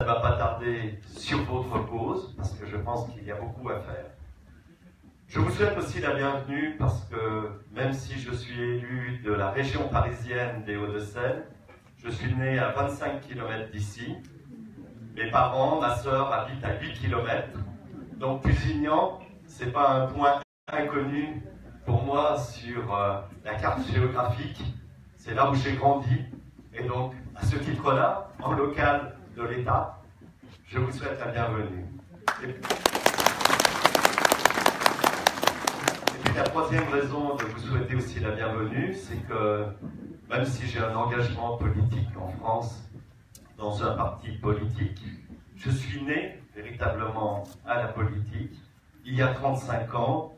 ne va pas tarder sur votre cause, parce que je pense qu'il y a beaucoup à faire. Je vous souhaite aussi la bienvenue parce que même si je suis élu de la région parisienne des Hauts-de-Seine, je suis né à 25 km d'ici. Mes parents, ma sœur habitent à 8 km. Donc Pusignan, ce n'est pas un point inconnu pour moi sur la carte géographique. C'est là où j'ai grandi. Et donc, à ce titre-là, en local de l'État, je vous souhaite la bienvenue. Et puis la troisième raison de vous souhaiter aussi la bienvenue, c'est que même si j'ai un engagement politique en France, dans un parti politique, je suis né véritablement à la politique il y a 35 ans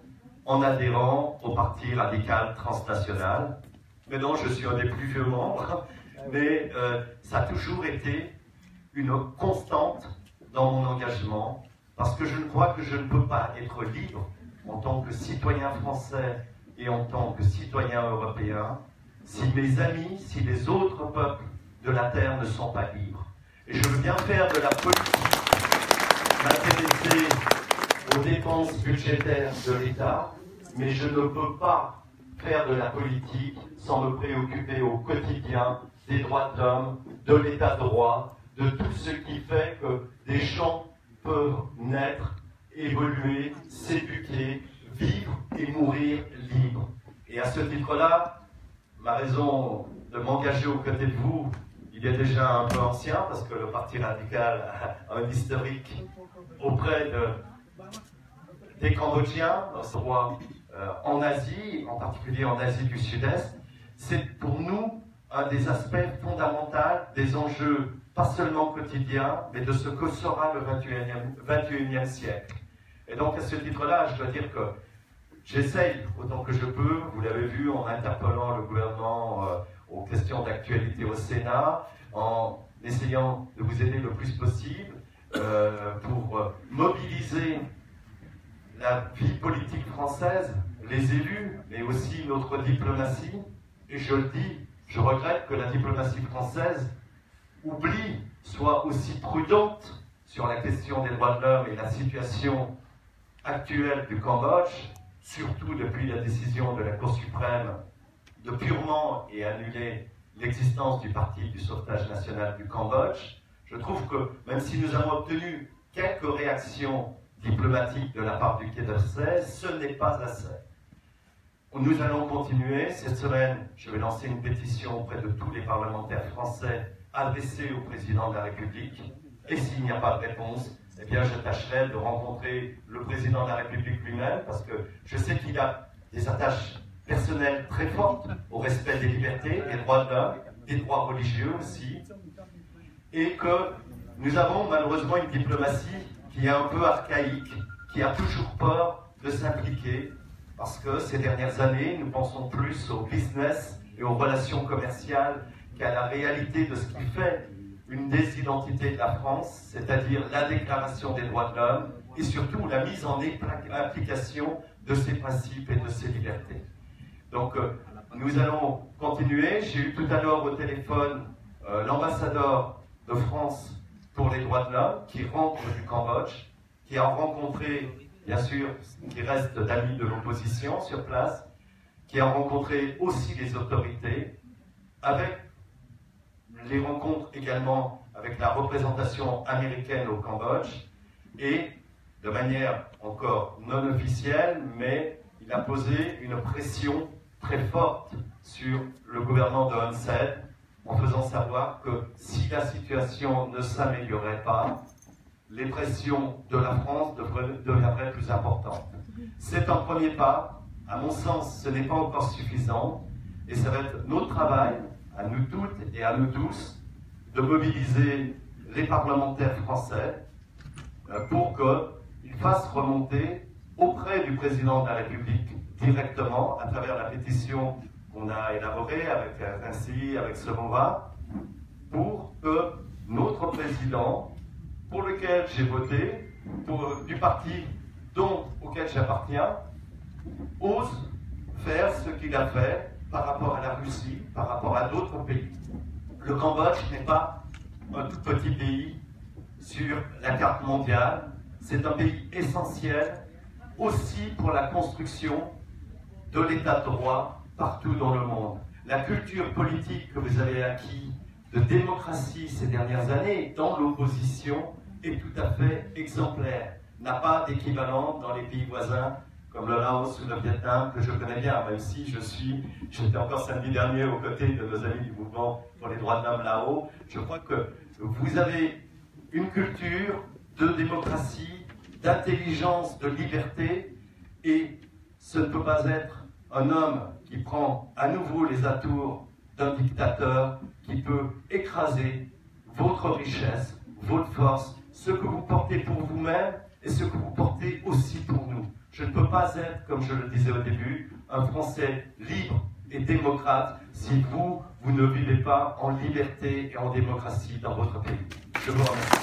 en adhérant au Parti radical transnational. Maintenant, je suis un des plus vieux membres, mais ça a toujours été une constante dans mon engagement, parce que je crois que je ne peux pas être libre en tant que citoyen français et en tant que citoyen européen si mes amis, si les autres peuples de la Terre ne sont pas libres. Et je veux bien faire de la politique, m'intéresser aux dépenses budgétaires de l'État, mais je ne peux pas faire de la politique sans me préoccuper au quotidien des droits de l'homme, de l'état de droit, de tout ce qui fait que des gens peuvent naître, évoluer, s'éduquer, vivre et mourir libres. Et à ce titre-là, ma raison de m'engager aux côtés de vous, il est déjà un peu ancien, parce que le Parti radical a un historique auprès des Cambodgiens, dans ce roi, en Asie, en particulier en Asie du Sud-Est. C'est pour nous un des aspects fondamentaux des enjeux, pas seulement quotidiens, mais de ce que sera le 21e siècle. Et donc, à ce titre-là, je dois dire que j'essaye autant que je peux, vous l'avez vu, en interpellant le gouvernement aux questions d'actualité au Sénat, en essayant de vous aider le plus possible pour mobiliser la vie politique française, les élus, mais aussi notre diplomatie. Et je le dis, je regrette que la diplomatie française oublie, soit aussi prudente sur la question des droits de l'homme et la situation actuelle du Cambodge, surtout depuis la décision de la Cour suprême de purement et annuler l'existence du Parti du sauvetage national du Cambodge. Je trouve que même si nous avons obtenu quelques réactions diplomatiques de la part du Quai d'Orsay, ce n'est pas assez. Nous allons continuer. Cette semaine, je vais lancer une pétition auprès de tous les parlementaires français adressée au président de la République. Et s'il n'y a pas de réponse, eh bien, je tâcherai de rencontrer le président de la République lui-même, parce que je sais qu'il a des attaches personnelles très fortes au respect des libertés, des droits de l'homme, des droits religieux aussi, et que nous avons malheureusement une diplomatie qui est un peu archaïque, qui a toujours peur de s'impliquer, parce que ces dernières années, nous pensons plus au business et aux relations commerciales qu'à la réalité de ce qui fait une des identités de la France, c'est-à-dire la déclaration des droits de l'homme et surtout la mise en application de ces principes et de ces libertés. Donc, nous allons continuer. J'ai eu tout à l'heure au téléphone l'ambassadeur de France pour les droits de l'homme qui rentre du Cambodge, qui a rencontré, bien sûr, qui reste d'amis de l'opposition sur place, qui a rencontré aussi les autorités, avec les rencontres également avec la représentation américaine au Cambodge, et de manière encore non officielle, mais il a posé une pression très forte sur le gouvernement de Hun Sen, en faisant savoir que si la situation ne s'améliorait pas, les pressions de la France deviendraient plus importantes. C'est un premier pas. À mon sens, ce n'est pas encore suffisant, et ça va être notre travail, à nous toutes et à nous tous, de mobiliser les parlementaires français pour qu'ils fassent remonter auprès du président de la République directement, à travers la pétition qu'on a élaborée avec ainsi avec Semova, pour que notre président, pour lequel j'ai voté, du parti auquel j'appartiens, ose faire ce qu'il a fait par rapport à la Russie, par rapport à d'autres pays. Le Cambodge n'est pas un tout petit pays sur la carte mondiale. C'est un pays essentiel aussi pour la construction de l'état de droit partout dans le monde. La culture politique que vous avez acquis de démocratie ces dernières années dans l'opposition est tout à fait exemplaire. N'a pas d'équivalent dans les pays voisins comme le Laos ou le Vietnam, que je connais bien, même si j'étais encore samedi dernier aux côtés de nos amis du mouvement pour les droits de l'homme là-haut. Je crois que vous avez une culture de démocratie, d'intelligence, de liberté, et ce ne peut pas être un homme qui prend à nouveau les atours d'un dictateur qui peut écraser votre richesse, votre force, ce que vous portez pour vous-même et ce que vous portez aussi pour nous. Je ne peux pas être, comme je le disais au début, un Français libre et démocrate si vous ne vivez pas en liberté et en démocratie dans votre pays. Je vous remercie.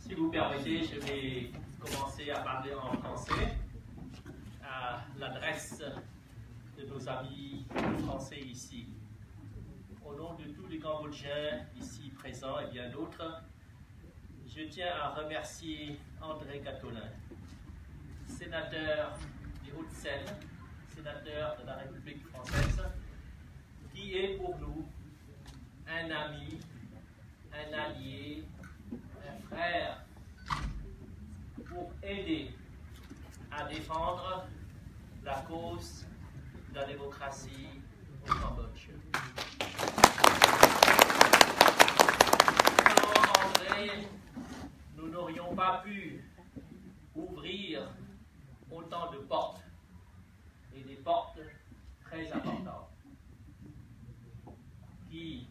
Si vous permettez, je vais commencer à parler en français à l'adresse de nos amis français ici. Au nom de tous les Cambodgiens ici présents et bien d'autres, je tiens à remercier André Gattolin, sénateur des Hauts-de-Seine, sénateur de la République française, qui est pour nous un ami, un allié, un frère, pour aider à défendre la cause de la démocratie au Cambodge. Sans André, nous n'aurions pas pu ouvrir autant de portes, et des portes très importantes, qui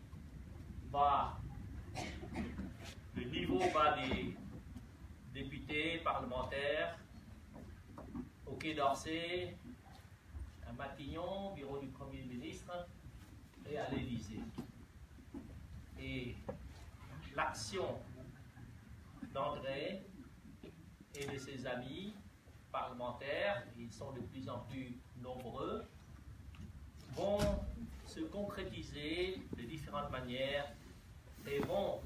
va, le niveau va des députés, parlementaires, au Quai d'Orsay, à Matignon, bureau du Premier ministre, et à l'Élysée. Et l'action d'André et de ses amis parlementaires, ils sont de plus en plus nombreux, vont se concrétiser de différentes manières et vont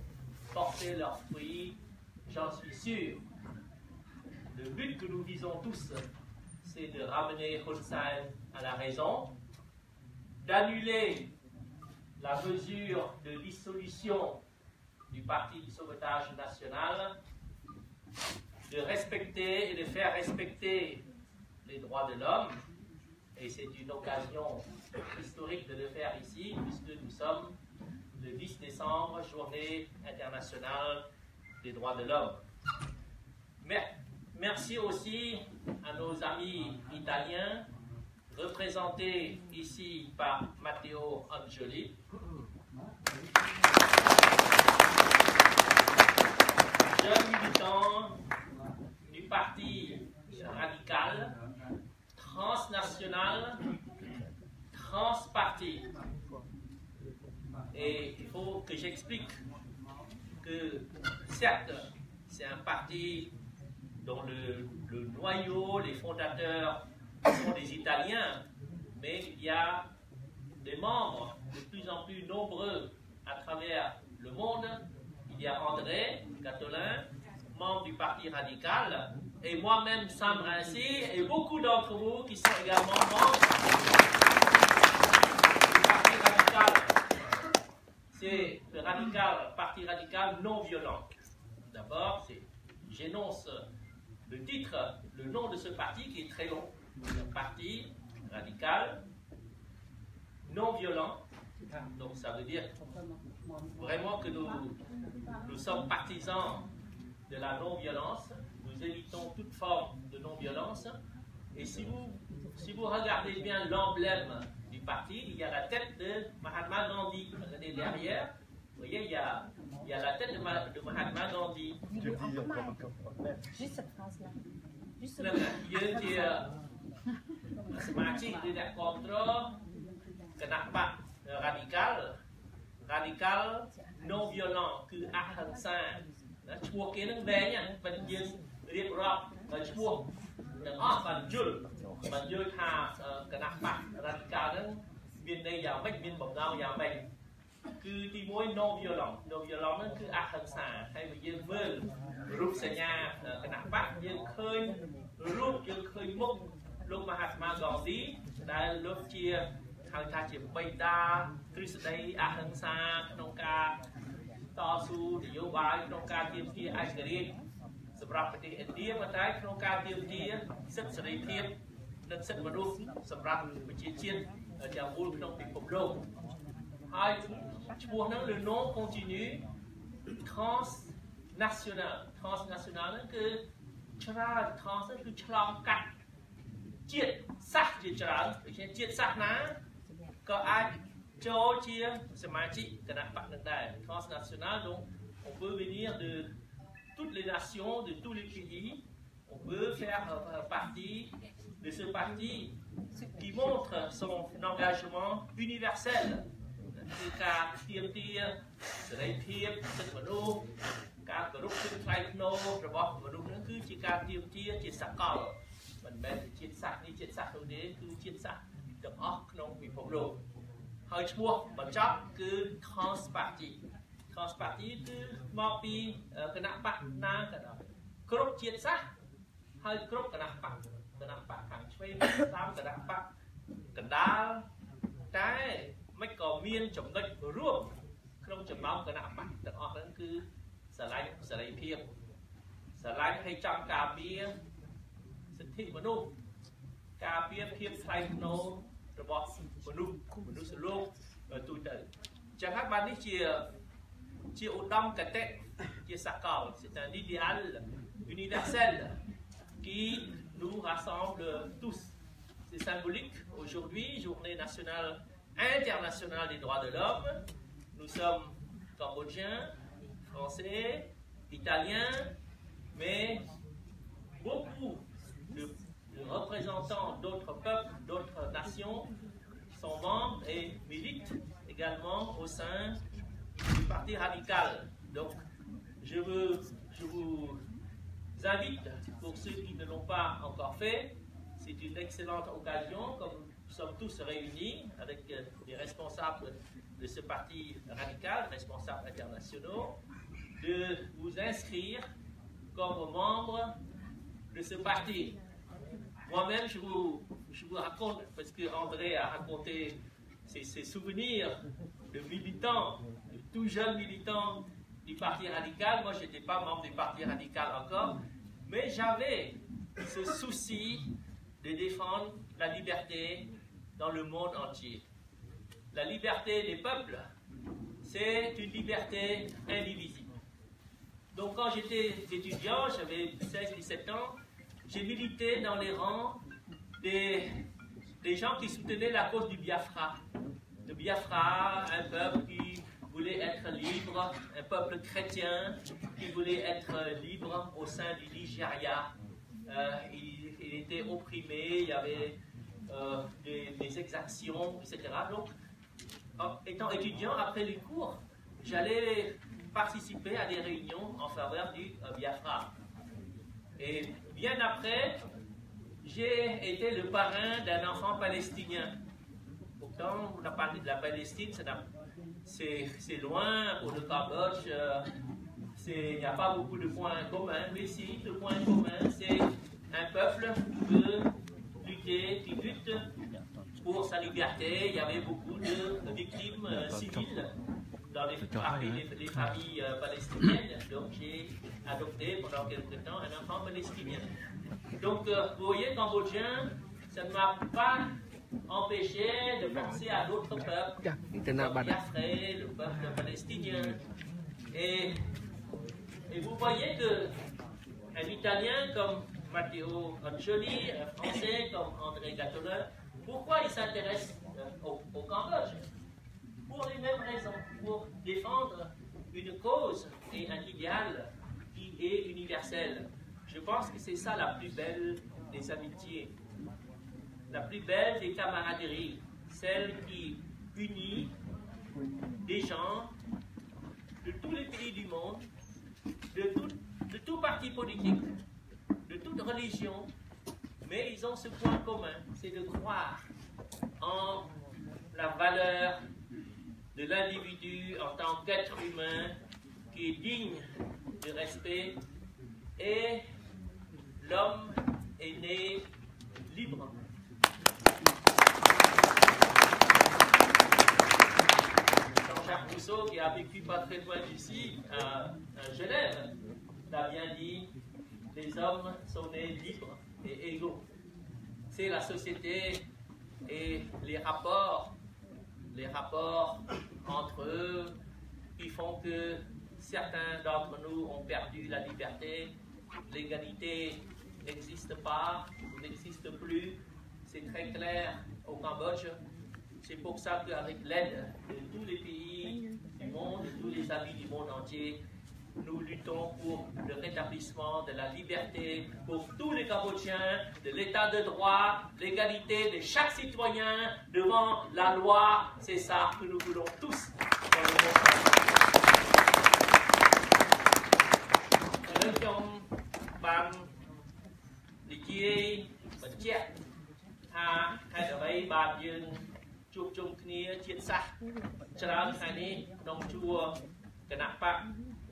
porter leurs fruits, j'en suis sûr. Le but que nous visons tous, c'est de ramener Hun Sen à la raison, d'annuler la mesure de dissolution du Parti du sauvetage national, de respecter et de faire respecter les droits de l'homme, et c'est une occasion historique de le faire ici, puisque nous sommes le 10 décembre, journée internationale des droits de l'homme. Merci aussi à nos amis italiens, représentés ici par Matteo Angioli, jeune militant du parti radical, transnational, transparti. Et il faut que j'explique que, certes, c'est un parti dont le noyau, les fondateurs sont des Italiens, mais il y a des membres de plus en plus nombreux à travers le monde. Il y a André Gattolin, membre du Parti radical, et moi-même, Sam Rainsy, et beaucoup d'entre vous qui sont également membres du Parti radical. C'est le Parti radical non violent. D'abord, j'énonce le titre, le nom de ce parti qui est très long. Le Parti radical non violent. Donc ça veut dire vraiment que nous sommes partisans de la non-violence. Nous évitons toute forme de non-violence. Et si vous regardez bien l'emblème du parti, il y a la tête de Mahatma Gandhi. Regardez derrière, vous voyez, il y a la tête de Mahatma Gandhi. Juste cette phrase-là. Juste cette phrase. សមាជិកឬអ្នកគ្រប់គ្រងគណៈបក radical non violent que ahimsa ឈ្មោះគេនឹងវែងមិនយើងរៀបរាប់ឈ្មោះទាំងអស់បានយល់ថាគណៈបក radical ហ្នឹងមានន័យយ៉ាងម៉េចមានបំណងយ៉ាងម៉េចគឺទី1 non violent ហ្នឹងគឺអហិង្សាហើយបើយើងមើលរូបសញ្ញាគណៈបកយើងឃើញរូបយើងឃើញមុខលោកមហាត្មាហ្គងឌីដែលលោកជាហៅថាជាបិតាទ្រឹស្ដីអហិង្សាក្នុងការតស៊ូនយោបាយក្នុងការទាមទារឯករាជ្យសម្រាប់ប្រទេសឥណ្ឌាប៉ុន្តែក្នុងការទាមទារសិទ្ធិសេរីភាពនិងសិទ្ធិមនុស្សសម្រាប់ប្រជាជាតិទាំងមូលក្នុងពិភពលោកហើយឈ្មោះហ្នឹង le nom continue transnational ហ្នឹងគឺច្រើន trans ហ្នឹងគឺឆ្លងកាត់ជាតិសាសន៍ជាច្រើនដូចជាជាតិសាសន៍ណាក៏អាចចូលជាសមាជិកគណៈបកនឹងដែរ transnational donc on peut venir de toutes les nations de tous les pays on peut faire partie de ce parti qui montre son engagement universel គឺការទាមទារសេរីភាពសិទ្ធិមនុស្សការគោរពសិទ្ធិថ្លៃថ្នូររបស់មនុស្សនឹងគឺជាការទាមទារជាសកលមិនមែនជាជាតិសាសន៍នេះជាតិសាសន៍នោះទេគឺជាតិសាសន៍ទាំងអស់ក្នុងពិភពលោកហើយឈ្មោះបញ្ចប់គឺ trans party គឺមកពីគណៈបកណាក៏ដោយគ្រប់ជាតិសាសន៍ហើយគ្រប់គណៈបកខាងឆ្វេងតាមគណៈបកកណ្ដាលតែមិនក៏មានចំណុចរួមក្នុងចំណោមគណៈបកទាំងអស់ហ្នឹងគឺស្រឡាញ់សេរីភាពស្រឡាញ់ឲ្យចង់ការពារសិទ្ធិមនុស្សការពារភាពថ្លៃថ្នូររបស់មនុស្សលោកទូទៅចឹងហើយបាននេះជាឧត្តមគតិជាសកល c'est un idéal universel qui nous rassemble tous c'est symbolique aujourd'hui journée nationale internationale des droits de l'homme nous sommes cambodgiens français italiens mais beaucoup de représentants d'autres peuples d'autres nations sont membres et militent également au sein du parti radical. Donc, je vous invite, pour ceux qui ne l'ont pas encore fait, c'est une excellente occasion, comme nous sommes tous réunis avec les responsables de ce parti radical, responsables internationaux, de vous inscrire comme membre de ce parti. Moi-même, je vous raconte, parce que André a raconté ses souvenirs de militants, de tout jeunes militants du Parti radical. Moi, je n'étais pas membre du Parti radical encore, mais j'avais ce souci de défendre la liberté dans le monde entier. La liberté des peuples, c'est une liberté indivisible. Donc, quand j'étais étudiant, j'avais 16-17 ans, j'ai milité dans les rangs des gens qui soutenaient la cause du Biafra. Le Biafra, un peuple qui voulait être libre, un peuple chrétien qui voulait être libre au sein du Nigeria. Il était opprimé, il y avait des exactions, etc. Donc, étant étudiant, après les cours, j'allais participer à des réunions en faveur du Biafra. Et bien après, j'ai été le parrain d'un enfant palestinien. Pourtant, on a parlé de la Palestine, c'est loin pour le Cambodge, il n'y a pas beaucoup de points communs, mais si, le point commun, c'est un peuple qui veut lutter, qui lutte pour sa liberté. Il y avait beaucoup de victimes civiles dans les familles palestiniennes, donc j'ai adopté pendant quelque temps un enfant palestinien. Donc, vous voyez, Cambodgien, ça ne m'a pas empêché de penser à d'autres peuples, le Biafrais, le peuple palestinien. Et vous voyez qu'un Italien comme Matteo Ancioli, un Français comme André Gattolin, pourquoi ils s'intéressent au Cambodge? Pour les mêmes raisons, pour défendre une cause et un idéal qui est universel. Je pense que c'est ça la plus belle des amitiés, la plus belle des camaraderies, celle qui unit gens de tous les pays du monde, de tout parti politique, de toute religion, mais ils ont ce point commun, c'est de croire en la valeur de l'individu en tant qu'être humain qui est digne de respect, et l'homme est né libre. Jean-Jacques Rousseau, qui a vécu pas très loin d'ici, à Genève, l'a bien dit, les hommes sont nés libres et égaux. C'est la société et les rapports entre eux qui font que certains d'entre nous ont perdu la liberté. L'égalité n'existe pas, n'existe plus. C'est très clair au Cambodge. C'est pour ça qu'avec l'aide de tous les pays du monde, de tous les amis du monde entier, nous luttons pour le rétablissement de la liberté pour tous les Cambodgiens, de l'état de droit, l'égalité de chaque citoyen devant la loi. C'est ça que nous voulons tous dans le monde.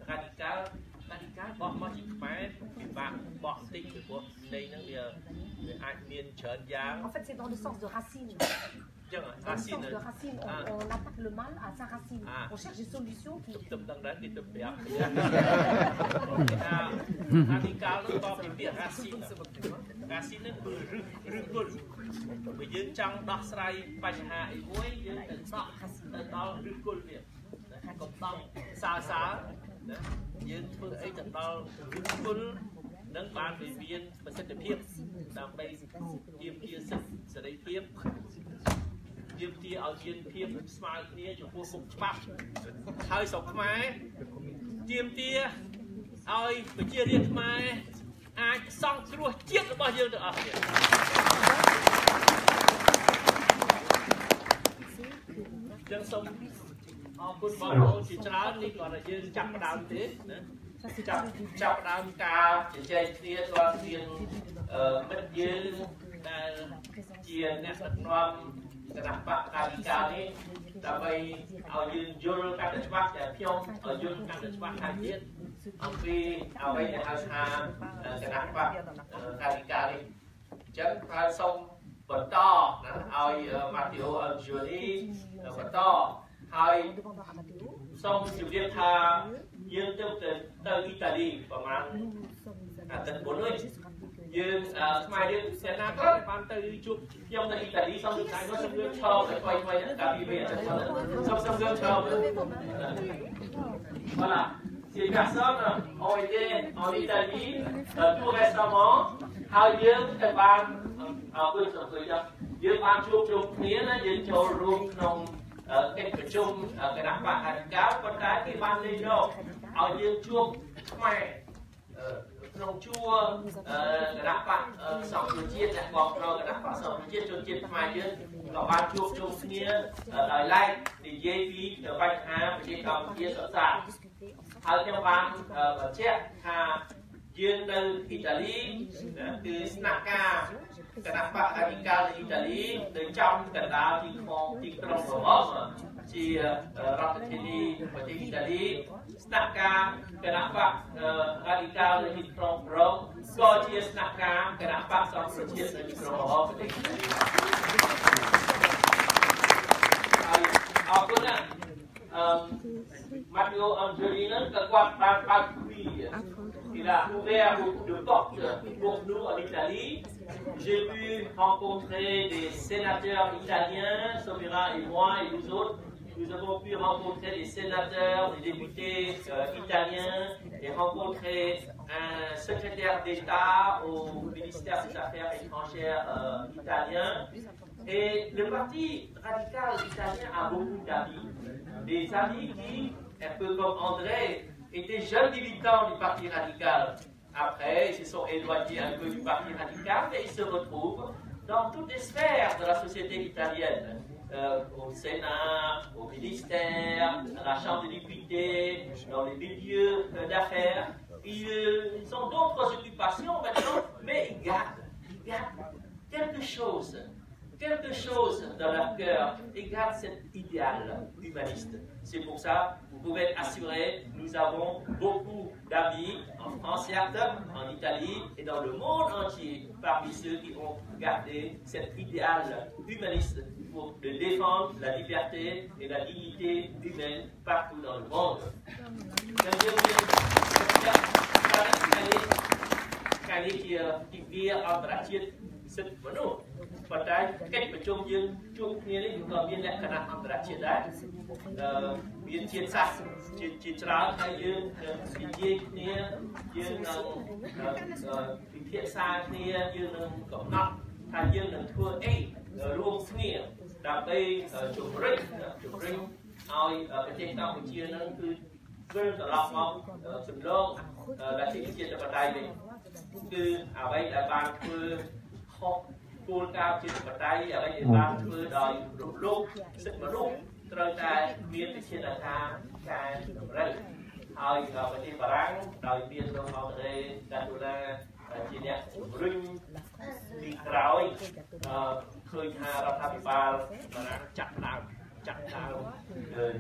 Radical បោះមកជាខ្មែរពិបាកបោះតិចពីព្រោះនៃហ្នឹងវាអាចមានច្រើនយ៉ាង En fait c'est dans le sens de racine. Dans le sens de racine, on attaque le mal à sa racine. On cherche des solutions qui... Radical ហ្នឹងក៏ពីពាក្យ racine ហ្នឹងគឺឫសគល់បើយើងចង់ដោះស្រាយបញ្ហាអីមួយយើងទៅដល់ឫសគល់វាកុំต้องសាយើងធ្វើអីទៅដល់ឫសគល់នឹងបានវាមានប្រសិទ្ធភាពដើម្បីទាមទារសិទ្ធិសេរីភាពទាមទារឲ្យមានភាពស្មើគ្នាចំពោះមុខច្បាប់ហើយស្រុកខ្មែរទាមទារឲ្យប្រជារាស្ត្រខ្មែរអាចសង្គ្រោះជាតិរបស់យើងទាំងអស់គ្នាយើងសូមអរគុណបងប្អូនជាច្រើននេះគាត់ថាយើងចាប់ផ្ដើមទេណាចាប់ផ្ដើមការជជែកគ្នាស្វាគមន៍មិត្តយើងដែលជាអ្នកដឹកនាំគណៈបកការិកានេះដើម្បីឲ្យយើងយល់កាន់តែច្បាស់តែខ្ញុំឲ្យយល់កាន់តែច្បាស់ហើយទៀតអំពីអ្វីដែលហៅថាគណៈបកការិកានេះអញ្ចឹងហើយសូមបន្តណាឲ្យម៉ាទីអូអលជូលីបន្តហើយសូមជម្រាបថាយើងទៅអ៊ីតាលីប្រហែលអាទិត្យមុននេះយើងស្មារតីសេនាក៏បានទៅជួបខ្ញុំនៅអ៊ីតាលីសូមថ្ងៃនោះសូមយើងឈរទៅថ្មីកាលពីវាសូមយើងឈរVoilà, ces personnes ont été en Italie tout récemment. ហើយយើងទៅបានអរគុណសូមជួយយើងបានជួបជុំគ្នាណាយើងចូលរួមក្នុងកិច្ចប្រជុំគណៈបកអធិការប៉ុន្តែគេបានលេងយកឲ្យយើងជួបខ្មែរក្នុងជួរគណៈបកសង្គ្រោះជាតិអ្នកបងប្អូនគណៈបកសង្គ្រោះជាតិជនជាតិខ្មែរយើងក៏បានជួបជុំគ្នាដោយឡែកនិយាយពីបញ្ហាប្រជាកម្ពុជាសុទ្ធសាធហើយខ្ញុំបានបញ្ជាក់ថាយើងនៅអ៊ីតាលីគឺស្នាក់ការគណៈបកអធិការនៅអ៊ីតាលីនៅចំកណ្ដាលទីក្រុងរ៉ូមជារដ្ឋធានីប្រទេសអ៊ីតាលីស្នាក់ការគណៈបកអធិការនៅទីក្រុងរ៉ូមក៏ជាស្នាក់ការគណៈបកសង្គ្រោះជាតិនៅទីក្រុងរ៉ូមប្រទេសអ៊ីតាលីហើយអរគុណណាស់Matteo Angelina, il a ouvert beaucoup de portes pour nous en Italie. J'ai pu rencontrer des sénateurs italiens, Somira et moi et nous autres. Nous avons pu rencontrer des sénateurs, des députés italiens et rencontrer un secrétaire d'État au ministère des Affaires étrangères italien. Et le parti radical italien a beaucoup d'amis. Des amis qui, un peu comme André, étaient jeunes militants du Parti radical. Après, ils se sont éloignés un peu du Parti radical, mais ils se retrouvent dans toutes les sphères de la société italienne. Au Sénat, au ministère, la Chambre des députés, dans les milieux d'affaires. Ils ont d'autres occupations maintenant, mais ils gardent quelque chose dans leur cœur, ils gardent cet idéal humaniste. C'est pour ça, vous pouvez être assuré, nous avons beaucoup d'amis en France, certes, en Italie et dans le monde entier, parmi ceux qui ont gardé cet idéal humaniste pour défendre la liberté et la dignité humaine partout dans le monde. Và cái cách mà chungគ្នានេះក៏មានលក្ខណៈអន្តរជាតិដែរមានជាតិសាសន៍ជាច្រើនហើយយើងនិយាយគ្នាយើងនឹងពិភាក្សាគ្នាយើងនឹងកំណត់ថាយើងនឹងធ្វើអីរួមគ្នាដើម្បីជំរុញឲ្យប្រទេសកម្ពុជានឹងគឺវិលត្រឡប់មកសំឡងលទ្ធិជាតិបតៃវិញគឺអ្វីដែលបានធ្វើខុសគោលការណ៍ជាតិបតៃអ្វីដែលបានធ្វើដោយរំលោភសិទ្ធិមនុស្សត្រូវតែមានវិធានការកែតម្រូវហើយប្រទេសបារាំងដោយមានលោកអន្តរេដាទូឡាជាអ្នកជំរុញពីក្រោយឃើញថារដ្ឋាភិបាលបារាំងចាក់ដើម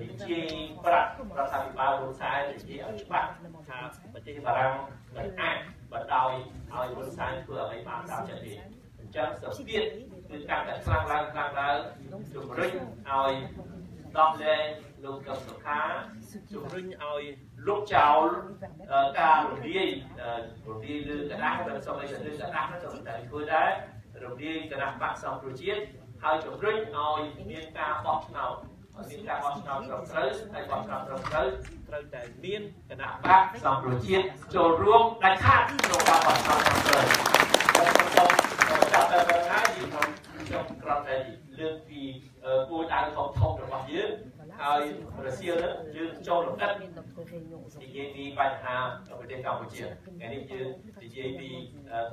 និយាយប្រាប់រដ្ឋាភិបាលហ៊ុនសែននិយាយឲ្យច្បាស់ថាប្រទេសបារាំងមិនអាចបណ្ដោយឲ្យហ៊ុនសែនធ្វើអ្វីបានតាមចិត្តទេអញ្ចឹងសម្ពាធគឺកាន់តែខ្លាំងឡើងជំរុញឲ្យដោះលែងលោកកឹមសុខាជំរុញឲ្យលុបចោលការរំលាយលើកណ្ដាស់តែសូម្បីតែលើកណ្ដាស់នោះក៏តែធ្វើដែររំលាយគណៈបក្សសង្គ្រោះជាតិហើយជំរុញឲ្យមានការបោះឆ្នោតមានការបោះឆ្នោតត្រឹមត្រូវហើយបោះឆ្នោតត្រឹមត្រូវត្រូវតែមានគណៈបក្សសង្គ្រោះជាតិចូលរួមដាច់ខាតក្នុងការបោះឆ្នោតត្រឹមត្រូវចាប់តែប៉ុណ្ណាខ្ញុំក្រំតែលើកពីគោលដៅធំរបស់យើងហើយរសៀលនេះយើងចូលរំលឹកនិយាយពីបញ្ហាប្រទេសកម្ពុជាថ្ងៃនេះយើងនិយាយពី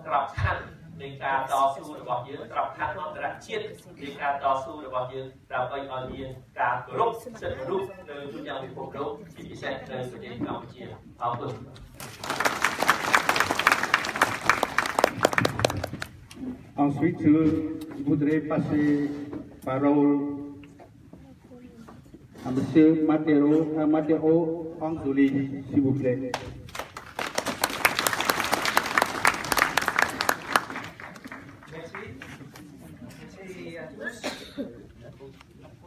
ក្របខ័ណ្ឌនៃការតស៊ូរបស់យើងក្របខ័ណ្ឌអន្តរជាតិនៃការតស៊ូរបស់យើងដើម្បីឲ្យមានការគោរពសិទ្ធិមនុស្សនៅទូទាំងពិភពលោកជាពិសេសនៅប្រទេសកម្ពុជាអរគុណ Ensuite, je voudrais passer parole à M. Matteo Anzoli, s'il vous plaît. Merci. Merci à tous.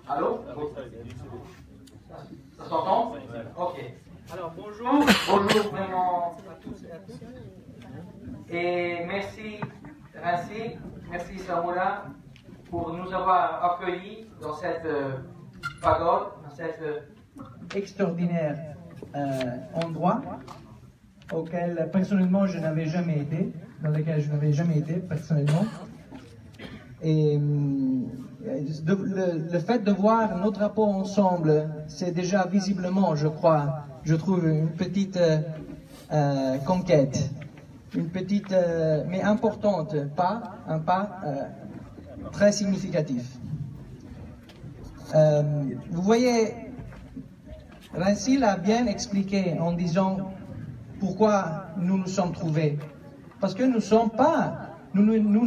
Allô? Ça s'entend? Ok. Alors bonjour. Bonjour vraiment à tous et à toutes. Et merci Rassi, merci Samoura pour nous avoir accueillis dans cette pagode, dans cet extraordinaire endroit auquel personnellement je n'avais jamais été, dans lequel je n'avais jamais été personnellement. Et le fait de voir nos drapeaux ensemble, c'est déjà visiblement, je trouve une petite conquête. Une petite, mais importante, un pas très significatif. Vous voyez, Rassi l'a bien expliqué en disant pourquoi nous nous sommes trouvés. Parce que nous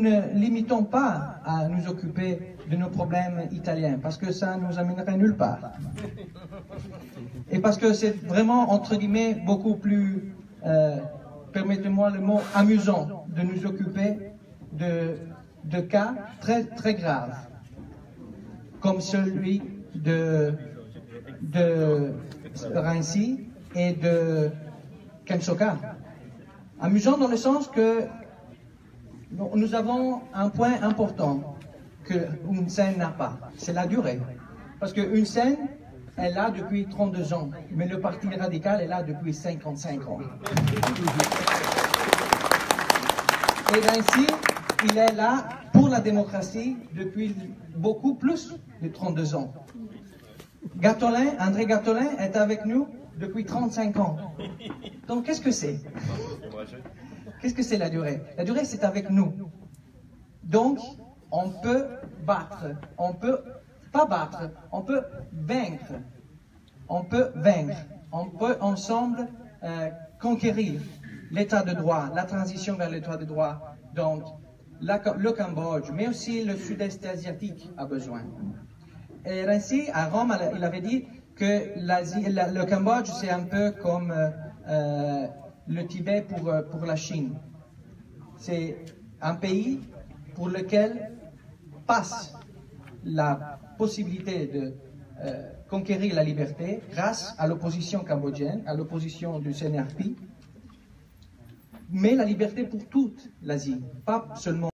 ne limitons pas à nous occuper de nos problèmes italiens, parce que ça nous amènerait nulle part. Et parce que c'est vraiment, entre guillemets, beaucoup plus... permettez-moi le mot amusant, de nous occuper de cas très, très graves, comme celui de Rassi et de Kensoka. Amusant dans le sens que nous avons un point important qu'une scène n'a pas, c'est la durée. Parce qu'une scène, elle est là depuis 32 ans, mais le Parti radical est là depuis 55 ans. Et ainsi, il est là pour la démocratie depuis beaucoup plus de 32 ans. André Gattolin est avec nous depuis 35 ans. Donc qu'est-ce que c'est? Qu'est-ce que c'est la durée? La durée, c'est avec nous. Donc, on peut battre, on peut pas battre, on peut vaincre. on peut vaincre, on peut ensemble conquérir l'état de droit, la transition vers l'état de droit dont le Cambodge, mais aussi le sud-est asiatique a besoin. Et ainsi, à Rome, il avait dit que le Cambodge, c'est un peu comme le Tibet pour la Chine. C'est un pays pour lequel passe la possibilité de conquérir la liberté grâce à l'opposition cambodgienne, à l'opposition du CNRP, mais la liberté pour toute l'Asie, pas seulement